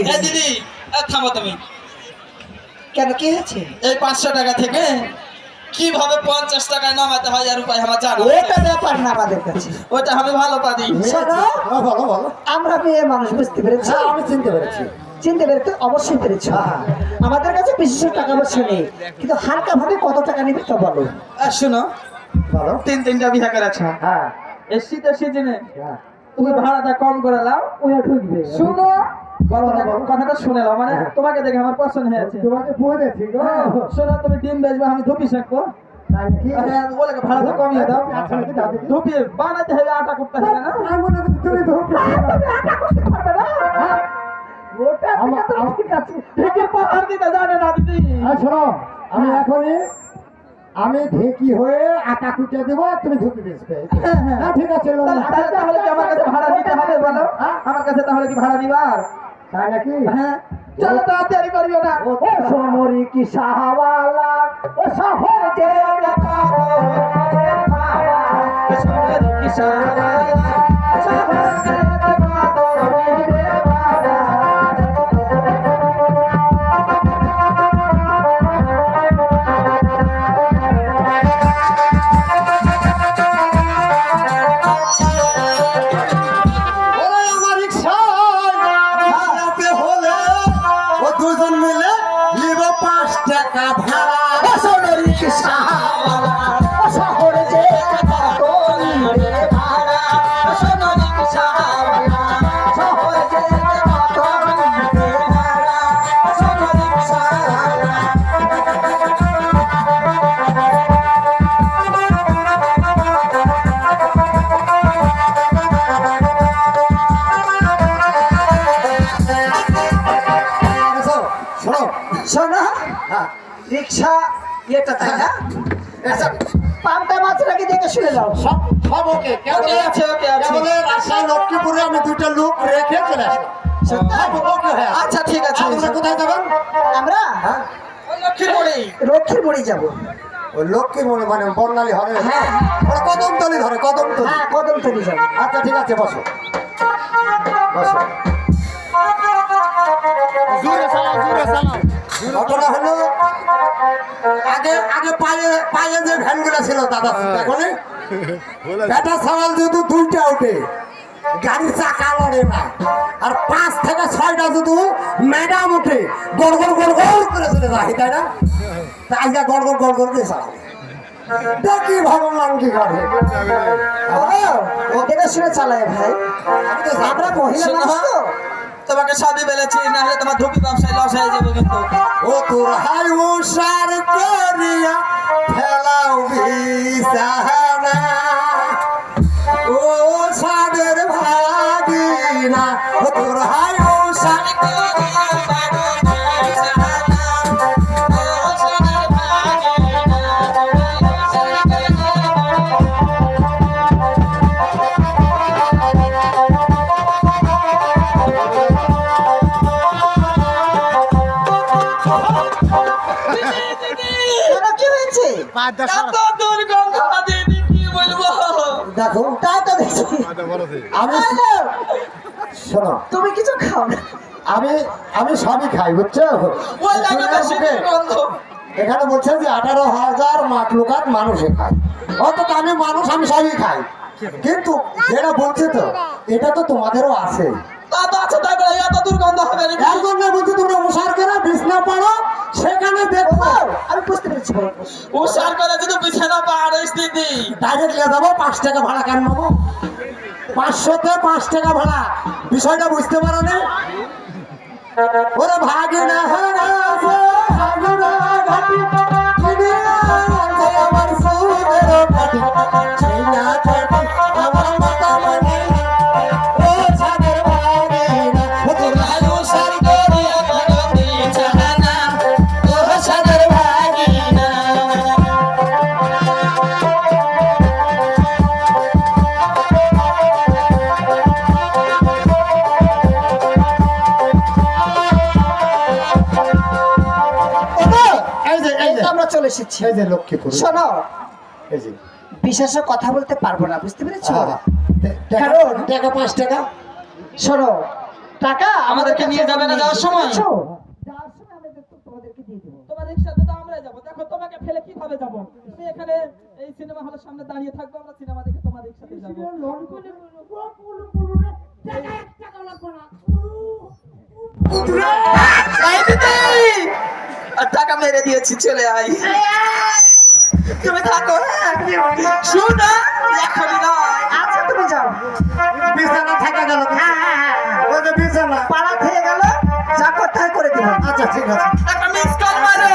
নেবে। দিদি থামো তুমি। কেন কি হয়েছে? এই 500 টাকা থেকে কিভাবে 50 টাকায় নামাতে হয় আর উপায় আমার জানা এটা ব্যাপার না আমাদের কাছে। ওটা আমি ভালো পারি। শোনো, বলো বলো। আমরা মেয়ে মানুষ, বুঝতে পেরেছি? হ্যাঁ, আমি চিনতে পেরেছি। চিনতে পেরেছি, অবশ্যই পেরেছি। আমাদের কাছে বিশেষ টাকা পয়সা নেই, কিন্তু হালকা ভাবে কত টাকা নিবে তো বলো। শুনো, বলো। 3টা বিয়ে করেছ। হ্যাঁ এই শীতের সিজনে হ্যাঁ। তুমি ভাড়াটা কম করে নাও, ওই ঢুকবে। শুনো, কথাটা শুনে নাও, মানে তোমাকে দেখে আমার পছন্দ হয়েছে। তোমাকে বলেছি গো। শোনো, তুমি ডিম বেচবে, আমি ধুপি শেখবো। তাই নাকি? বলে ভাড়াটা কমিয়ে দাও। আচ্ছা, নাকি দাও দেখি। ধুপি বানাতে হবে, আটা করতে হবে না। আমি মনে করছি তুমি ধোপে। ওটা ঠিক আছে। ঢেকে পাহাড় দিতে জানে না দিদি। শোনো, আমি এখনই আমি ঢেকি হয়ে আটা কুটে দেবো, তুমি ধুপি বেচবে। হ্যাঁ ঠিক আছে। তাহলে কি আমার কাছে ভাড়া দিতে হবে বলো? আমার কাছে তাহলে কি ভাড়া নিবার? তাই নাকি? হ্যাঁ, চলো তো তৈরি করিও না। ও সোমরি কি শাহওয়ালা, ও শহর যে ওরে আমার রিকশাতে হলে ও দুজন মিলে নিব 5 টাকা ভাড়া। ও সোমরি কি শাহওয়ালা, ও শহর যে কত নিবে ভাড়া, ও সোমরি কি শাহওয়ালা, শহর যে কত নিবে ভাড়া, ও সোমরি কি শাহওয়ালা। শোনো, শোনো, হ্যাঁ, রিক্সা এটা তাই না? আচ্ছা, পাম্পটা মাছ রাখি দেখে শুনে যাও। সব সব ওকে। ওকে আছে, ওকে আছে। কেবল রাজশাহী লক্ষ্মীপুরে আমি 2টা লোক রেখে চলে আসলাম। সব ওকে হয়ে আছে। আচ্ছা, ঠিক আছে। আপনারা কোথায় যাবেন? আমরা হ্যাঁ, ওই লক্ষ্মীর বাড়ি। রক্ষীর বাড়ি যাবো। ওই লক্ষ্মীর মানে বর্ণালী হবে। হ্যাঁ। ওরা কদমতলি ধরে, কদমতলি। হ্যাঁ, কদমতলি যাবো। আচ্ছা ঠিক আছে, বসো বসো। ঘটনা হলো, আগে আগে পায়ে পায়ে যে ভ্যানগুলো ছিল দাদা, এখন বেটা সওয়াল যদি 2টা ওঠে, গাড়ি চাকা লড়ে না। আর 5 থেকে 6টা যদি ম্যাডাম উঠে, গড় গড় গড় গড় করে চলে যায়, তাই না? তা আজকে গড় গড় গড় গড় করে চালাবে। দেখি ভগবান কি করে। ও দেখে শুনে চালায় ভাই। আমরা মহিলা শোনো, মানুষ তো। তোমাকে সবই বলেছি, না হলে তোমার ধুপি ব্যবসায় লস হয়ে যাবে কিন্তু। ও তোর হাই উষার করিয়া ফেলাও বিছানা, ও সাদের ভাগিনা, ও তোর হাই উষার কেন কি হয়েছে? এত দুর্গন্ধ দিদি, কি বলবো? দেখো, তাই তো দেখছি। আমি হ্যালো, শোনো, তুমি কিছু খাও না? আমি আমি সবই খাই, বুঝছো? ওই জায়গাটা শীতের গন্ধ। এখানে বলছে যে 18,000 মাকলুকাত মানুষে খায়, অত আমি মানুষ, আমি সবই খাই। কিন্তু যেটা বলছে তো, এটা তো তোমাদেরও আছে। তা তো আছে, তাই বলে এত দুর্গন্ধ হবে নাকি? এর জন্য বলছি তোমরা উষার করে বিছনা পাড়ো, সেখানে দেখবো। আমি বুঝতে পেরেছি। ও সার করে যদি বিছানা পাড়িস দিদি। ডাইরেক্ট নিয়ে যাবো, 5 টাকা ভাড়া কেন নেবো? 500-তে 5 টাকা ভাড়া, বিষয়টা বুঝতে পারো না? ওরে ভাগিনা আমার সুদের পাটি, সেই না পাটি আমার মাথা মানে, ও সাদের ভাগিনা, ও তোর হাই উষার করিয়া ফেলাও বিছানা, ও সাদের ভাগিনা। আমরা চলে এসেছি। এই যে লক্ষ্মীপুর, শোনো, এই যে বিশেষ কথা বলতে পারবো না, বুঝতে পেরেছো? টাকা 5 টাকা। শোনো, টাকা আমাদেরকে নিয়ে যাবে না যাওয়ার সময়? যাওয়ার সময় আমি তোমাদেরকে দিয়ে দেবো। তোমার রিক্সাতে তো আমরাই যাবো। দেখো তোমাকে ফেলে কিভাবে যাবো? তুমি এখানে এই সিনেমা হলের সামনে দাঁড়িয়ে থাকবে, আমরা সিনেমা দেখে তোমার রিক্সাতে যাবো। এই দিদি, আর টাকা মেরে দিয়েছি, চলে আয়। তুমি থাকো, হ্যাঁ? শোনো, এখনই নয়। আচ্ছা তুমি যাও। বিছানা থাকা গেল ওই যে বিছানা পাড়া থেকে গেল, যা করতে হয় করে দিলাম। আচ্ছা ঠিক আছে একটা মিস কল মারো।